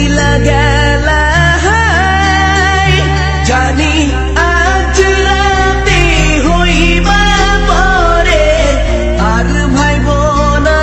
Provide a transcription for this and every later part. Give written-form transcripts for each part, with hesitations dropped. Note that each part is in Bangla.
চইলা গেলা জানি আজ রাতে হইবা পরে আর ভাইব না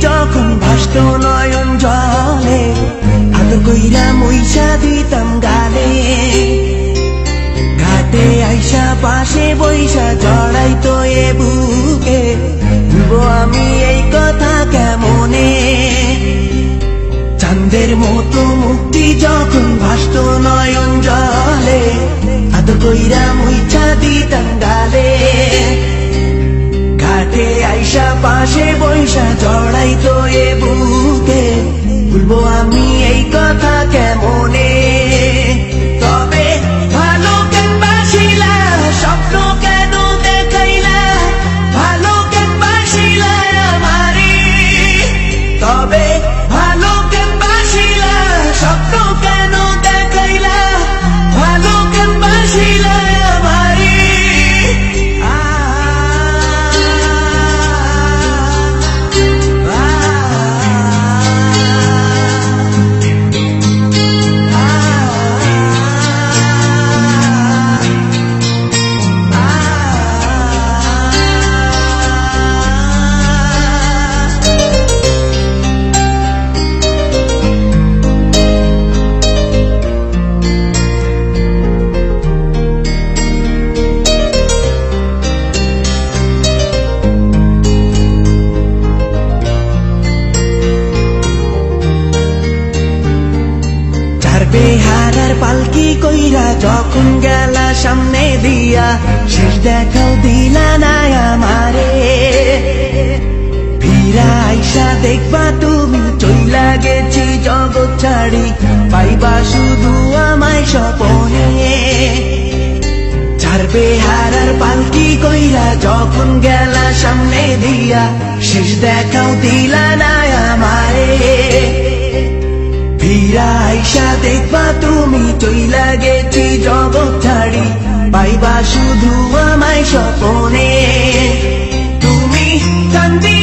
যখন ভাসত নয়ন জলে আদর কইরা মইসা দিতাম গালে ঘাটে আইসা পাশে বইসা জড়াইতো এ বুকে ভুলবো আমি এই কথা কেমনে চাঁদের মতো মুক্তি যখন ভাসত নয়ন জলে আদর কইরা মইসা দিতাম গালে ঘাটে আইসা পাশে বইসা জড়াইতো এ বুকে ভুলবো আমি এই কথা কেমনে তবে ভালো কেন বাসিলা স্বপ্ন কেন দেখাইলা ভালো কেন বাসিলা আমারে তবে ভালো কেন বাসিলা স্বপ্ন কেন দেখাইলা ভালো কেন বাসিলা আমারে বেহারার পালকি কইরা যখন গেলা সামনে দিয়া শেষ দেখাও দিলা না আমারে ফিরা আইসা দেখবা তুমি চইলা গেছি জগৎ ছাড়ি পাইবা শুধু আমায় স্বপনে ছাড়বে হারার পালকি কইরা যখন গেলা সামনে দিয়া শেষ দেখাও দিলা না আমারে ফিরা আইসা দেখবা তুমি চইলা গেছি জগৎ ছাড়ি পাইবা শুধু আমায় স্বপনে তুমি চাঁদি